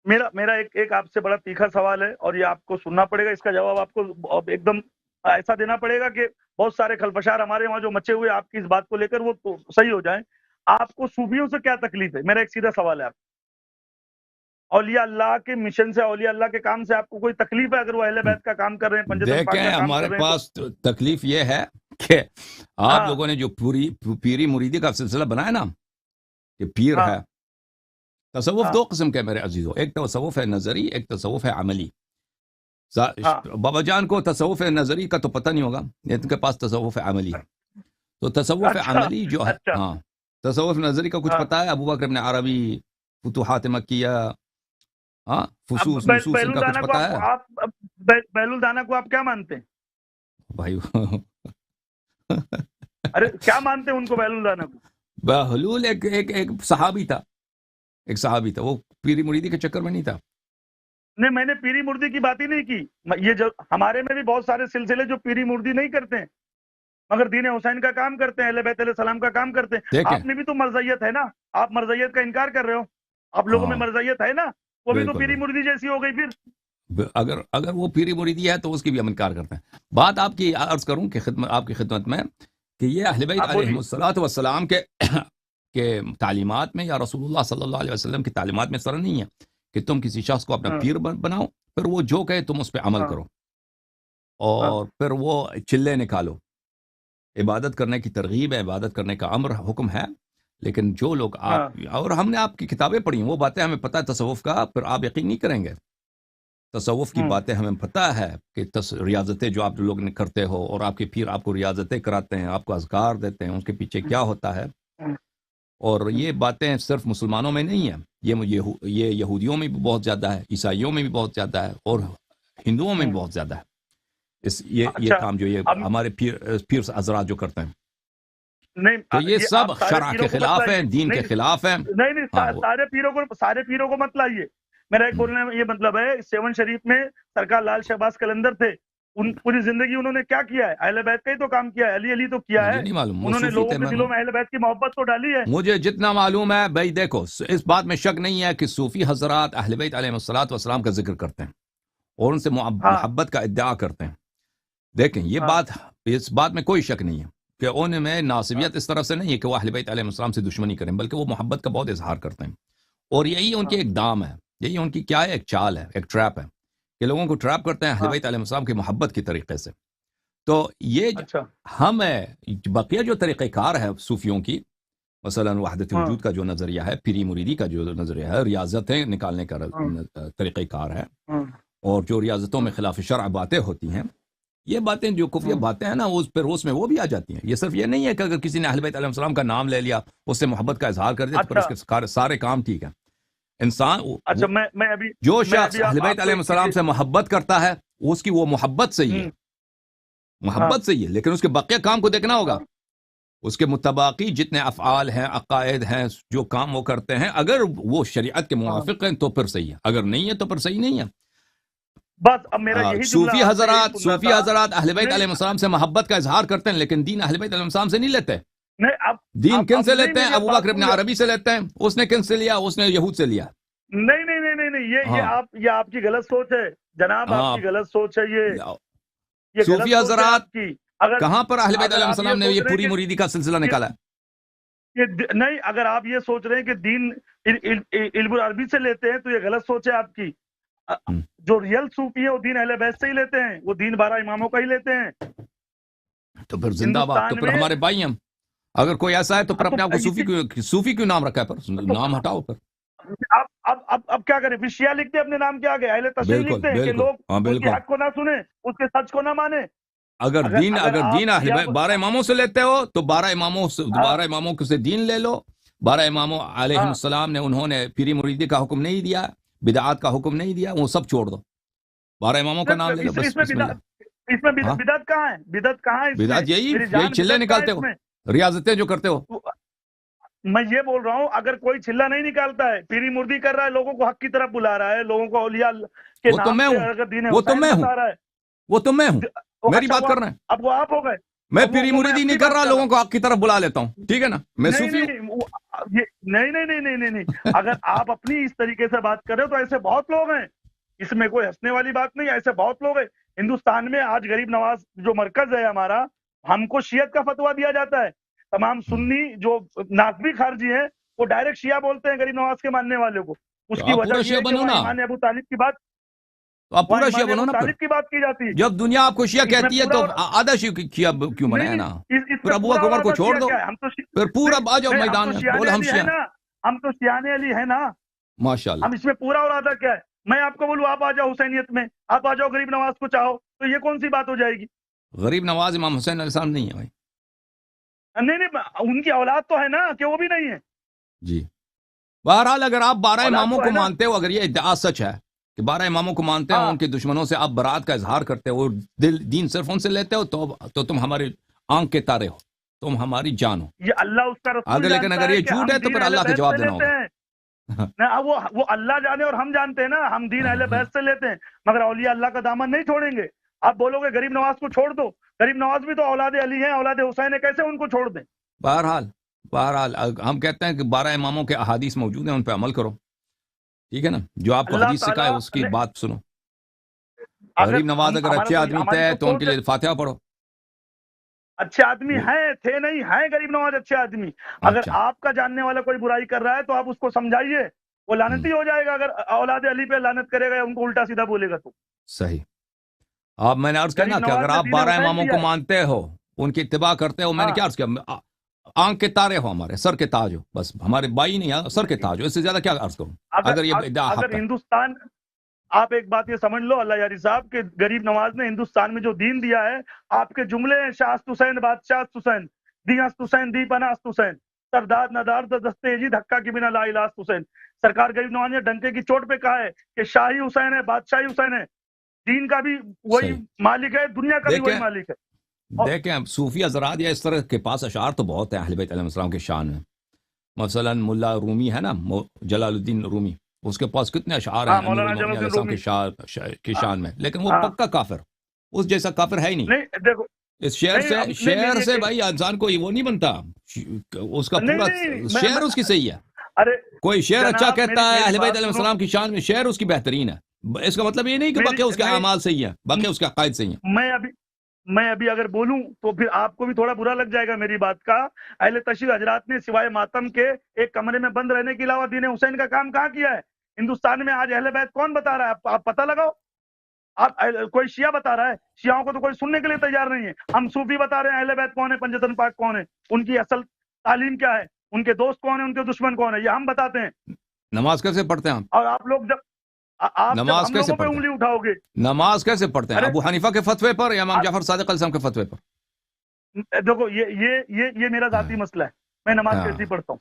میرا ایک آپ سے بڑا تیکھا سوال ہے اور یہ آپ کو سننا پڑے گا، اس کا جواب آپ کو ایک دم ایسا دینا پڑے گا کہ بہت سارے خلفشار ہمارے وہاں جو مچے ہوئے آپ کی اس بات کو لے کر وہ تو صحیح ہو جائیں. آپ کو صوفیوں سے کیا تکلیف ہے؟ میرا ایک سیدھا سوال ہے آپ کو. اولیاء اللہ کے مشن سے، اولیاء اللہ کے کام سے آپ کو کوئی تکلیف ہے؟ اگر وہ اہل بیت کا کام کر رہے ہیں، پنجتن پاک دیکھیں کا کام ہمارے کر رہے ہیں پاس تکلیف یہ ہے کہ آپ ہاں لوگوں نے جو پیری مریدی کا سلسلہ بنایا نا کہ پیر ہاں ہے. تصوف ہاں دو قسم کے میرے عزیزوں، ایک تصوف ہے نظری، ایک تصوف ہے عملی. ہاں بابا جان کو تصوف نظری کا تو پتہ نہیں ہوگا، ان کے پاس تصوف عملی ہے. تو تصوف اچھا عملی جو ہے، اچھا ہاں تصوف نظری کا کچھ ہاں. پتہ ہے؟ ابو بکر ابن عربی، فتوحات مکیہ، ہاں اب فصوص نصوص، ان بیلول کا کچھ دانا کو پتہ ہے آپ بیلول دانا کو آپ کیا مانتے ہیں؟ بھائی؟ ارے کیا مانتے ہیں ان کو، بیلول دانا کو؟ بہلول ایک صحابی تھا، ایک صحابی تھا، وہ پیری مریدی کے چکر میں نہیں تھا. نہیں، میں نے پیری مردی کی بات ہی نہیں کی. یہ جو ہمارے میں بھی بہت سارے سلسلے جو پیری مردی نہیں کرتے ہیں مگر دین حسین کا کام کرتے ہیں، اہل بیت علیہ السلام کا کام کرتے ہیں. دیکھیں آپ میں بھی تو مرزیت ہے نا، آپ مرزیت کا انکار کر رہے ہو. آپ لوگوں میں ہاں مرزیت ہے نا، وہ بھی تو بالکل پیری بالکل، مردی جیسی ہو گئی پھر. اگر وہ پیری مریدی ہے تو اس کی بھی ہم انکار کرتے ہیں. بات آپ کی عرض کروں کہ آپ کی خدمت میں کہ یہ اہل بیت آپ علیہم بولیے. الصلوۃ والسلام کے تعلیمات میں یا رسول اللہ صلی اللہ علیہ وسلم کی تعلیمات میں سر نہیں ہے کہ تم کسی شخص کو اپنا ہاں پیر بناؤ، پھر وہ جو کہے تم اس پہ عمل ہاں کرو، ہاں اور پھر وہ چلے نکالو. عبادت کرنے کی ترغیب ہے، عبادت کرنے کا امر حکم ہے، لیکن جو لوگ آپ ہاں اور ہم نے آپ کی کتابیں پڑھی ہیں، وہ باتیں ہمیں پتہ ہے تصوف کا، پھر آپ یقین نہیں کریں گے. تصوف کی ہوں باتیں ہمیں پتہ ہے کہ ریاضتیں جو آپ لوگ کرتے ہو اور آپ کے پیر آپ کو ریاضتیں کراتے ہیں، آپ کو اذکار دیتے ہیں، اس کے پیچھے کیا ہوتا ہے. ہوں اور یہ باتیں صرف مسلمانوں میں نہیں ہیں، یہ یہودیوں میں بھی بہت زیادہ ہے، عیسائیوں میں بھی بہت زیادہ ہے، اور ہندوؤں میں بھی ہوں. بہت زیادہ ہے. یہ اچھا کام جو یہ اب ہمارے پیر حضرات جو کرتے ہیں، نہیں، تو یہ یہ سب آپ سارے شرع کے پیروں کو مت خلاف ہیں، لائیے. دین کے نہیں خلاف ہیں. نہیں نہیں، ہاں سارے پیروں کو مت لائیے. میرا ایک بولنے میں یہ مطلب ہے، سیون شریف میں سرکار لال شہباز قلندر تھے، پوری زندگی انہوں نے کیا کیا ہے؟ اہل بیت کا ہی تو کام کیا ہے، علی علی تو کیا مجھے ہے. نہیں معلوم، وہ انہوں نے صوفی لوگوں تھے. کے دلوں میں اہل بیت کی محبت تو ڈالی ہے. مجھے جتنا معلوم ہے بھائی، دیکھو اس بات میں شک نہیں ہے کہ صوفی حضرات اہل بیت علیہ الصلوۃ والسلام کا ذکر کرتے ہیں اور ان سے ہاں محبت کا ادعا کرتے ہیں. دیکھیں یہ ہاں بات، اس بات میں کوئی شک نہیں ہے کہ ان میں ہاں ناصبیت اس طرح سے نہیں ہے کہ وہ اہل بیت علیہ السلام سے دشمنی کریں، بلکہ وہ محبت کا بہت اظہار کرتے ہیں. اور یہی ان کی ہاں ایک دام ہے، یہی ان کی کیا ہے، ایک چال ہے، ایک ٹریپ ہے کہ لوگوں کو ٹریپ کرتے ہیں اہل ہاں. بیت علیہ السلام کی محبت کی طریقے سے. تو یہ اچھا. ہم بقیہ جو طریقہ کار ہے صوفیوں کی، مثلا وحدت ہاں وجود کا جو نظریہ ہے، پیری مریدی کا جو نظریہ ہے، ریاضتیں نکالنے کا ہاں طریقہ کار ہے، ہاں اور جو ریاضتوں میں خلاف شرع باتیں ہوتی ہیں، یہ باتیں جو کفریہ ہاں. باتیں ہیں نا، اس پہ روس میں وہ بھی آ جاتی ہیں. یہ صرف یہ نہیں ہے کہ اگر کسی نے اہل بیت علیہ السلام کا نام لے لیا، اس سے محبت کا اظہار کر دیا تو پھر اس اچھا کے سارے کام ٹھیک ہے. انسان اچھا. میں جو شخص ابھی اہل آپ بیت کو علیہ ایک چیز. السلام سے محبت کرتا ہے، اس کی وہ محبت صحیح ہے، ہوں. ہاں محبت صحیح ہے، لیکن اس کے بقیہ کام کو دیکھنا ہوگا. ہاں اس کے متباقی جتنے افعال ہیں، عقائد ہیں، جو کام وہ کرتے ہیں، اگر وہ شریعت کے ہاں. موافق ہیں تو پھر صحیح ہے، اگر نہیں ہے تو پھر صحیح نہیں ہے. بس اب میرا یہی جملہ آپ سے یہی سننا صوفی تھا. حضرات اہل بیت نہیں علیہ السلام سے محبت کا اظہار کرتے ہیں، لیکن دین اہل بیت علیہ السلام سے نہیں لیتے. نہیں، دین کن اب سے نہیں، لیتے ہیں؟ میری اب ابو بات بکر ابن سن لے. عربی سے لیتے ہیں. اس نے کن سے لیا؟ اس نے یہود سے لیا. نہیں نہیں نہیں نہیں نہیں، ہاں یہ آپ کی غلط سوچ ہے جناب، آپ ہاں. کی غلط سوچ ہے. یہ غلط صوفی سوچ ہے حضرات آپ کی. اگر کہاں پر اہل بیت اگر علیہ آپ یہ السلام نے سوچ یہ رہے ہیں پوری مریدی کا سلسلہ کہ نکالا ہے؟ نہیں، اگر آپ یہ سوچ رہے ہیں کہ دین علم العربی سے لیتے ہیں تو یہ غلط سوچ ہے آپ کی. ہم. جو ریل صوفی ہے وہ دین اہل بیت سے ہی لیتے ہیں، وہ دین 12 اماموں کا ہی لیتے ہیں. تو پھر زندہ باد، تو ہندوستان پھر میں ہمارے بھائی ہم. اگر کوئی ایسا ہے تو پھر تو اپنے آپ کو صوفی کیوں نام رکھا ہے؟ پر نام ہٹاؤ پھر. اب کیا کریں؟ پھر شیعہ لکھتے ہیں اپنے نام کے آگے، اہل تشیع بالکل لکھتے ہیں کہ بالکل، لوگ ہاں اس کے بالکل. حق کو نہ سنیں، اس کے سچ کو نہ مانیں. اگر اگر آپ دین اہل شیعہ بیت 12 اماموں سے لیتے ہو تو 12 اماموں سے دین لے لو. 12 اماموں علیہ ہاں السلام نے، انہوں نے پیری مریدی کا حکم نہیں دیا، بدعات کا حکم نہیں دیا، وہ سب چھوڑ دو، 12 اماموں کا نام لے لو بس، اس میں بسم اللہ. ہاں بدعت کہاں ہے؟ بدعت کہاں ہے اس میں؟ بدعت میری یہی جان، چلے بدعت کہاں ہے نکالتے اس ہو، میں؟ ریاضتیں جو کرتے ہو. میں یہ بول رہا ہوں، اگر کوئی چھلا نہیں نکالتا ہے، پیری مردی کر رہا ہے، لوگوں کو حق کی طرف بلا رہا ہے، لوگوں کو اولیاء کے وہ تو نام میں سے ہوں، اگر دین وہ تو حسین میں ہوں، بتا رہا ہے. وہ تو میں ہوں. میری اچھا، بات کر رہے ہیں. اب وہ آپ ہو گئے. میں اب پیری وہ میں مریدی نہیں اپنی کر بات رہا، کر رہا لوگوں کو حق کی طرف بلا لیتا ہوں، ٹھیک ہے نا؟ میں ہوں. نہیں صوفی ہوں. نہیں، یہ نہیں نہیں نہیں نہیں نہیں نہیں اگر آپ اپنی اس طریقے سے بات کر رہے ہو تو ایسے بہت لوگ ہیں، اس میں کوئی ہنسنے والی بات نہیں، ایسے بہت لوگ ہیں ہندوستان میں۔ آج غریب نواز جو مرکز ہے ہمارا، ہم کو شیعت کا فتویٰ دیا جاتا ہے، تمام سنی جو ناصبی خارجی ہیں وہ ڈائریکٹ شیعہ بولتے ہیں غریب نواز کے ماننے والوں کو۔ اس تو کی آپ وجہ پورا یہ شیعہ ہے کہ بنو وہاں نا، ایمان ابو طالب کی بات، تو آپ وہاں پورا شیعہ ایمان بنو ابو نا پھر۔ طالب کی بات کی جاتی ہے۔ جب دنیا آپ کو شیعہ اس میں کہتی ہے پورا تو اور آدھا شیعہ کیوں نہیں بنائے نا؟ نہیں اس پھر میں ابو پورا بکر اور عمر کو آدھا چھوڑ شیعہ دو، کیا ہے؟ ہم تو پھر پورا نہیں آ جاؤ نہیں ہم میدان تو میں، شیعہ بولے ہم علی ہے شیعہ نا، ہم تو شیعہ علی ہے نا، ماشاء اللہ۔ ہم اس میں پورا اور آدھا کیا ہے؟ میں آپ کو بولوں آپ آ جاؤ حسینیت میں، آپ آ جاؤ غریب نواز کو چاہو، تو یہ کون سی بات ہو جائے گی؟ غریب نواز امام حسین علیہ السلام نہیں ہے بھائی۔ نہیں نہیں ان کی اولاد تو ہے نا، کہ وہ بھی نہیں ہے؟ جی بہرحال اگر آپ 12 اولاد اماموں تو کو ہے نا۔ مانتے ہو، اگر یہ ادعا سچ ہے کہ 12 اماموں کو مانتے ہو، ہاں ان کے دشمنوں سے آپ برات کا اظہار کرتے ہو، دین صرف ان سے لیتے ہو، تو تم ہماری آنکھ کے تارے ہو، تم ہماری جان ہو۔ یہ اللہ اس کا رسول اگر لیکن جانتا اگر ہے یہ کہ جھوٹ ہم ہے تو دین پھر اہل اللہ کا بیت جواب سے دینا لیتے ہوگا۔ ہیں نہ، وہ اللہ جانے اور ہم جانتے ہیں نا، ہم دین اہل بیت سے لیتے ہیں، مگر اولیاء اللہ کا دامن نہیں چھوڑیں گے۔ آپ بولو گے غریب نواز کو چھوڑ دو، غریب نواز بھی تو اولاد علی ہیں، اولاد حسین ہے، کیسے ان کو چھوڑ دیں؟ بہرحال ہم کہتے ہیں کہ 12 اماموں کے احادیث موجود ہیں، ان پہ عمل کرو، ٹھیک ہے نا؟ جو آپ کو اللہ حدیث سکھائے تعالیٰ اس کی نے بات سنو۔ اگر غریب نواز اگر ہمارا اچھے تو آدمی ہماری تھے تو تو ان کے سوچ ہے، لیے فاتحہ پڑھو۔ اچھے آدمی ہیں تھے نہیں ہیں غریب نواز اچھے آدمی۔ اگر اچھا آپ کا جاننے والا کوئی برائی کر رہا ہے تو آپ اس کو سمجھائیے، وہ لعنتی ہو جائے گا اگر اولاد علی پہ لعنت کرے گا یا ان کو الٹا سیدھا بولے گا تو۔ صحیح۔ آپ میں نے عرض کیا غریب نا کہ نواز اگر نے آپ دین 12 حسین اماموں دیا کو ہے۔ مانتے ہو، ان کی اتباع کرتے ہو، میں نے ہاں کیا عرض کیا؟ آنکھ کے تارے ہو، ہمارے سر کے تاج ہو، بس ہمارے بائی نہیں ہے، سر کے تاج ہو، اس سے زیادہ کیا عرض کروں اگر اگر یہ ادعا اگر حق ہے۔ ہندوستان، آپ ایک بات یہ سمجھ لو اللہ یاری صاحب کہ غریب نواز نے ہندوستان میں جو دین دیا ہے، آپ کے جملے ہیں شاست حسین بادشاہ حسین، دیست حسین دی پناست حسین، سردار ندار دستے جی دھکا کی بنا لا الہ حسین۔ سرکار غریب نواز نے ڈنکے کی چوٹ پہ کہا ہے کہ شاہی حسین ہے، بادشاہی حسین ہے، دین کا بھی وہی صحیح۔ مالک ہے، دنیا کا بھی وہی دیکھیں مالک ہے۔ اور دیکھیں صوفی حضرات یا اس طرح کے پاس اشعار تو بہت ہیں اہل بیت علیہ السلام کے شان میں۔ مثلا ملا رومی ہے نا، جلال الدین رومی، اس کے پاس کتنے اشعار ہیں ہاں امیر مولانا جلال المومنین علیہ الدین السلام رومی، کی ہاں شان میں، لیکن وہ ہاں، پکا کافر، اس جیسا کافر ہے ہی نہیں۔ نہیں دیکھو، اس شعر نہیں سے نہیں میری سے بھائی انسان کو وہ نہیں بنتا، اس کا نہیں پورا نہیں شعر اس کی صحیح ہے۔ ارے کوئی شعر اچھا جناب کہتا ہے میری اہل بیت بات علیہ سنو، السلام کی شان میں، شعر اس کی بہترین ہے، اس کا مطلب یہ نہیں کہ میری باقی اس کے نہیں اعمال صحیح ہے، باقی اس کے عقائد صحیح ہیں۔ میں ابھی اگر بولوں تو پھر آپ کو بھی تھوڑا برا لگ جائے گا میری بات کا۔ اہل تشیع حضرات نے سوائے ماتم کے ایک کمرے میں بند رہنے کے علاوہ دین حسین کا کام کہاں کیا ہے؟ ہندوستان میں آج اہل بیت کون بتا رہا ہے؟ آپ پتہ لگاؤ۔ آپ کوئی شیعہ بتا رہا ہے، شیعوں کو تو کوئی سننے کے لیے تیار نہیں ہے۔ ہم صوفی بتا رہے ہیں اہل بیت کون ہے، پنجتن پاک کون ہے، ان کی اصل تعلیم کیا ہے، ان کے دوست کون ہیں، ان کے دشمن کون ہے، یہ ہم بتاتے ہیں۔ نماز کیسے پڑھتے ہیں اور آپ لوگ جب نماز ہم کیسے لوگوں پہ پڑھتے انگلی ہیں اٹھاؤ گے، نماز کیسے پڑھتے ہیں؟ ارے ابو حنیفہ کے فتوے پر یا امام جعفر صادق علیہ السلام کے فتوے پر؟ دیکھو یہ میرا ذاتی مسئلہ ہے، میں نماز ہاں کیسی پڑھتا ہوں۔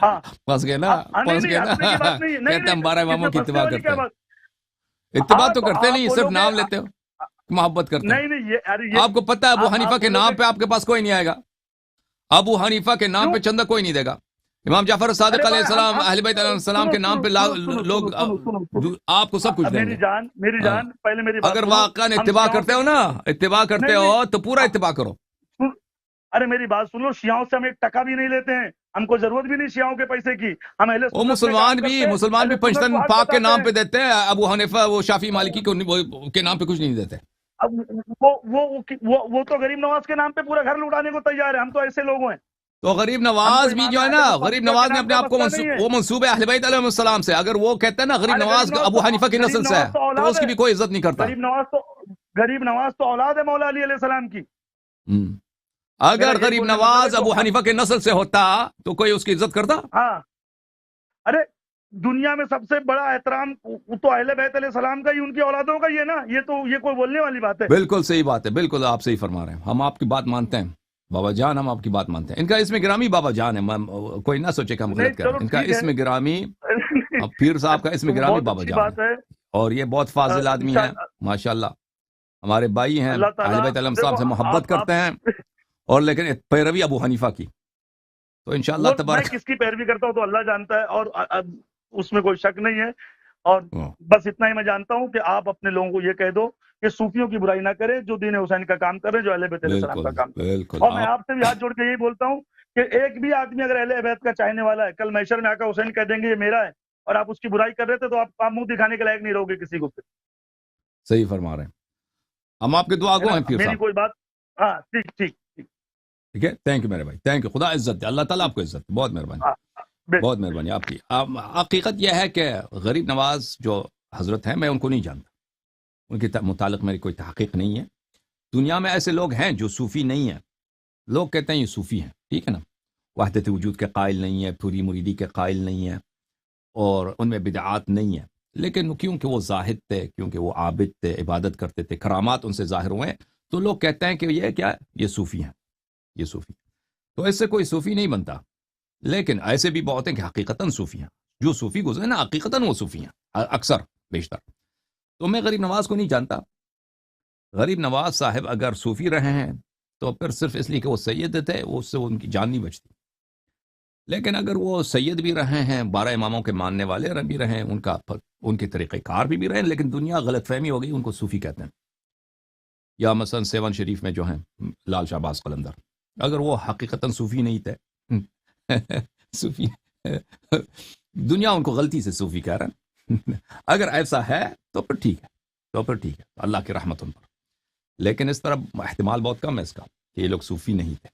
ہاں پھنس گئے نا، نہیں پھنس نہیں گئے نا۔ ہنسنے کی بات نہیں ہے، نہیں کہتے ہیں ہم 12 نہیں اس اماموں میں کی پھنسنے اتباع والی کرتے کیا ہیں، بات؟ اتباع تو کرتے آپ نہیں، صرف بولو گے نام لیتے ہو، محبت کرتے ہیں۔ نہیں نہیں یہ ارے آپ کو پتہ ہے ابو آپ حنیفہ کے بولو نام گے پہ آپ کے پاس کوئی نہیں آئے گا، ابو حنیفہ کے نام کیوں؟ پہ چندہ کوئی نہیں دے گا۔ امام جعفر صادق ارے علیہ بھائی السلام ہم اہل بیت علیہ السلام سنو کے نام سنو پہ سنو سنو لوگ سنو سنو سنو آپ کو سب کچھ دیں گے۔ میری ہاں، جان پہلے میری بات اگر سنو۔ واقعا ہم اتباع شیعوں کرتے ہو نا، اتباع کرتے نہیں ہو نہیں تو پورا اتباع کرو۔ سن- ارے میری بات سن لو، شیعوں سے ہم ایک ٹکا بھی نہیں لیتے ہیں، ہم کو ضرورت بھی نہیں شیعوں کے پیسے کی، ہم اہل وہ سنت میں کام کرتے ہیں، مسلمان اہل بھی سنت کو پنجتن حق پاک کے بتاتے نام ہیں۔ پہ دیتے ہیں، ابو حنیفہ وہ شافعی مالکی کے نام پہ کچھ نہیں دیتے۔ اب وہ تو غریب نواز کے نام پہ پورا گھر لوٹانے کو تیار ہے، ہم تو ایسے لوگ ہیں۔ تو غریب ہم کو نواز بھی امام جو ہے نا، اعظم غریب خلیفہ کے نواز نے نام اپنے کا آپ کو مسئلہ نہیں ہے۔ وہ منسوب ہے اہل بیت علیہ السلام سے، اگر وہ کہتے ہیں نا غریب ارے نواز ابو حنیفہ کی نسل سے ہے تو تو اولاد اس کی ہے، بھی کوئی عزت نہیں کرتا۔ غریب نواز تو اولاد ہے مولا علی علیہ السلام کی۔ ہم۔ میرا اگر یہی غریب بولنے کا مطلب ہے نواز ابو حنیفہ کے نسل سے ہوتا تو کوئی اس کی عزت کرتا؟ ہاں ارے دنیا میں سب سے بڑا احترام تو اہل بیت علیہ السلام کا ہی، ان کی اولادوں کا ہی ہے نا، یہ کوئی بولنے والی بات ہے؟ بالکل صحیح بات ہے، بالکل آپ صحیح فرما رہے ہیں، ہم آپ کی بات مانتے ہیں بابا جان، ہم آپ کی بات مانتے ہیں۔ ان کا اسم گرامی بابا جان ہے، کوئی نہ سوچے کہ ہم نہیں غلط کر رہے چلو ہیں، ان کا ٹھیک ہے، اسم گرامی پیر صاحب کا اسم گرامی بہت بابا اچھی جان بات ہے، ہے۔ اور یہ بہت فاضل آدمی ہیں ماشاءاللہ، ہمارے بھائی ہیں، اللہ اہل تعالیٰ بیت علیہ السلام دیکھو سے محبت کرتے ہیں، اور لیکن پیروی ابو حنیفہ کی، تو انشاءاللہ وہ میں تبارک۔ کس کی پیروی کرتا ہوں تو اللہ جانتا ہے، اور اس میں کوئی شک نہیں ہے، اور ہاں، بس اتنا ہی میں جانتا ہوں کہ آپ اپنے لوگوں کو یہ کہہ دو کہ صوفیوں کی برائی نہ کرے جو دین حسین کا کام کر رہے ہیں، جو اہل بیت علیہ السلام بالکل کا کام کر رہے ہیں۔ بالکل اور میں آپ سے بھی ہاتھ جوڑ کے یہی بولتا ہوں کہ ایک بھی آدمی اگر اہل بیت کا چاہنے والا ہے کل محشر میں آ کر حسین کہہ دیں گے یہ میرا ہے اور آپ اس کی برائی کر رہے تھے تو آپ منہ دکھانے کے لائق نہیں رہو گے کسی کو پھر. صحیح فرما رہے ہیں. ہم آپ کے دعا ہے کو نا ہیں پیر میری صاحب. کوئی بات. ہاں ٹھیک ٹھیک ٹھیک. ٹھیک ہے, تھینک یو میرے بھائی, تھینک یو. خدا عزت دے, اللہ تعالیٰ آپ کو عزت دے. بہت مہربانی, ہاں، بہت مہربانی آپ کی. حقیقت یہ ہے کہ غریب نواز جو حضرت ہیں میں ان کو نہیں جانتا, ان کے متعلق میری کوئی تحقیق نہیں ہے. دنیا میں ایسے لوگ ہیں جو صوفی نہیں ہیں, لوگ کہتے ہیں یہ صوفی ہیں, ٹھیک ہے نا, وحدت وجود کے قائل نہیں ہے, پوری مریدی کے قائل نہیں ہے, اور ان میں بدعات نہیں ہیں, لیکن کیونکہ وہ زاہد تھے, کیونکہ وہ عابد تھے, عبادت کرتے تھے, کرامات ان سے ظاہر ہوئے ہیں, تو لوگ کہتے ہیں کہ یہ کیا ہے, یہ صوفی ہیں, یہ صوفی. تو اس سے کوئی صوفی نہیں بنتا. لیکن ایسے بھی بہت ہیں کہ حقیقتاً صوفی ہیں, جو صوفی گزرے نا حقیقتاً وہ صوفی ہیں, اکثر بیشتر. تو میں غریب نواز کو نہیں جانتا. غریب نواز صاحب اگر صوفی رہے ہیں تو پھر صرف اس لیے کہ وہ سید تھے, وہ اس سے ان کی جان نہیں بچتی. لیکن اگر وہ سید بھی رہے ہیں, 12 اماموں کے ماننے والے بھی رہے ہیں, ان کے طریقہ کار بھی رہے ہیں, لیکن دنیا غلط فہمی ہو گئی, ان کو صوفی کہتے ہیں. یا مثلا سیون شریف میں جو ہیں لال شہباز قلندر, اگر وہ حقیقتاً صوفی نہیں تھے صوفی دنیا ان کو غلطی سے صوفی کہہ رہا ہے. اگر ایسا ہے تو پھر ٹھیک ہے, تو پھر ٹھیک ہے, اللہ کی رحمت ان پر. لیکن اس طرح احتمال بہت کم ہے اس کا کہ یہ لوگ صوفی نہیں تھے.